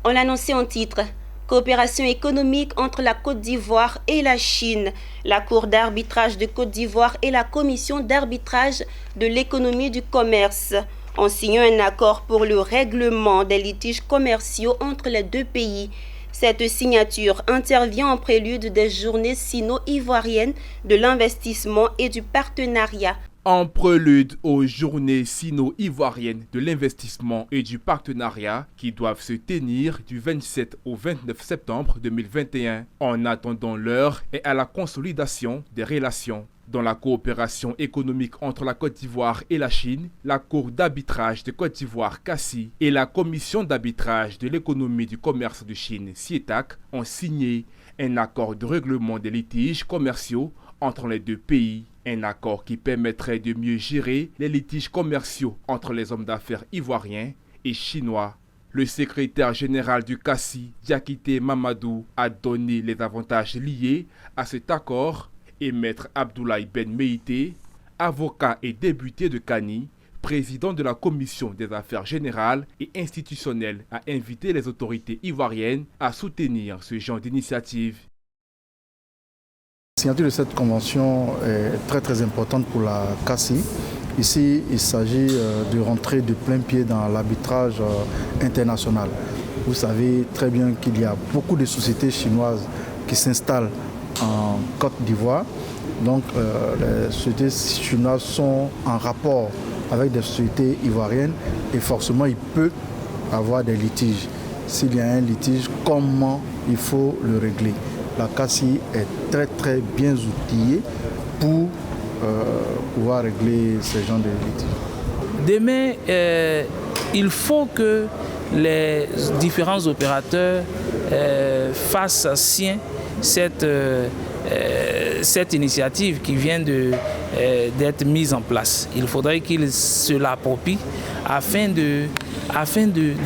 On l'annonçait en titre. Coopération économique entre la Côte d'Ivoire et la Chine. La Cour d'arbitrage de Côte d'Ivoire et la Commission d'arbitrage de l'économie du commerce ont signé un accord pour le règlement des litiges commerciaux entre les deux pays. Cette signature intervient en prélude des journées sino-ivoiriennes de l'investissement et du partenariat. En prélude aux journées sino-ivoiriennes de l'investissement et du partenariat qui doivent se tenir du 27 au 29 septembre 2021. En attendant l'heure et à la consolidation des relations. Dans la coopération économique entre la Côte d'Ivoire et la Chine, la Cour d'arbitrage de Côte d'Ivoire CACI et la Commission d'arbitrage de l'économie du commerce de Chine CIETAC ont signé un accord de règlement des litiges commerciaux entre les deux pays. Un accord qui permettrait de mieux gérer les litiges commerciaux entre les hommes d'affaires ivoiriens et chinois. Le secrétaire général du CACI, Diakité Mamadou, a donné les avantages liés à cet accord et Maître Abdoulaye Ben Meïté, avocat et député de Kani, président de la Commission des affaires générales et institutionnelles, a invité les autorités ivoiriennes à soutenir ce genre d'initiative. La signature de cette convention est très importante pour la CACI. Ici, il s'agit de rentrer de plein pied dans l'arbitrage international. Vous savez très bien qu'il y a beaucoup de sociétés chinoises qui s'installent en Côte d'Ivoire. Donc les sociétés chinoises sont en rapport avec des sociétés ivoiriennes et forcément il peut y avoir des litiges. S'il y a un litige, comment il faut le régler? La CACI est très bien outillée pour pouvoir régler ce genre de litiges. Demain, il faut que les différents opérateurs fassent sien cette initiative qui vient d'être mise en place. Il faudrait qu'ils se l'approprient afin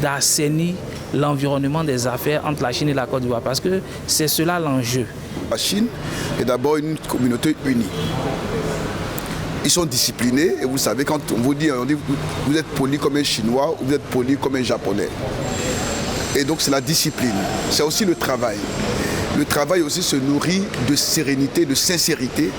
d'assainir l'environnement des affaires entre la Chine et la Côte d'Ivoire, parce que c'est cela l'enjeu. La Chine est d'abord une communauté unie. Ils sont disciplinés et vous savez, quand on dit vous êtes poli comme un Chinois ou vous êtes poli comme un Japonais. Et donc c'est la discipline, c'est aussi le travail. Le travail aussi se nourrit de sérénité, de sincérité.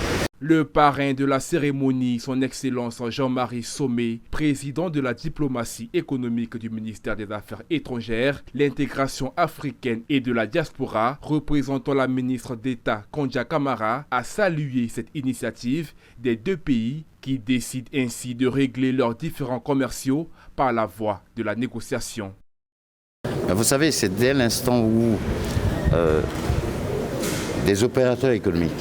Le parrain de la cérémonie, son Excellence Jean-Marie Sommet, président de la diplomatie économique du ministère des Affaires étrangères, l'intégration africaine et de la diaspora, représentant la ministre d'État Kondia Camara, a salué cette initiative des deux pays qui décident ainsi de régler leurs différends commerciaux par la voie de la négociation. Vous savez, c'est dès l'instant où des opérateurs économiques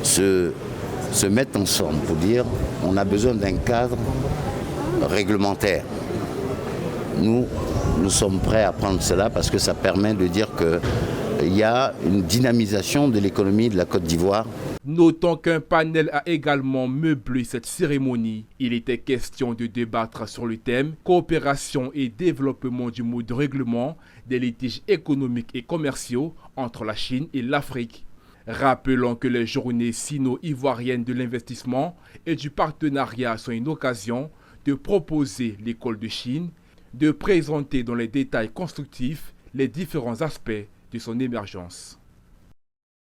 se mettent ensemble pour dire on a besoin d'un cadre réglementaire. Nous sommes prêts à prendre cela parce que ça permet de dire qu'il y a une dynamisation de l'économie de la Côte d'Ivoire. Notons qu'un panel a également meublé cette cérémonie. Il était question de débattre sur le thème « Coopération et développement du mode de règlement des litiges économiques et commerciaux entre la Chine et l'Afrique ». Rappelons que les journées sino-ivoiriennes de l'investissement et du partenariat sont une occasion de proposer l'école de Chine, de présenter dans les détails constructifs les différents aspects de son émergence.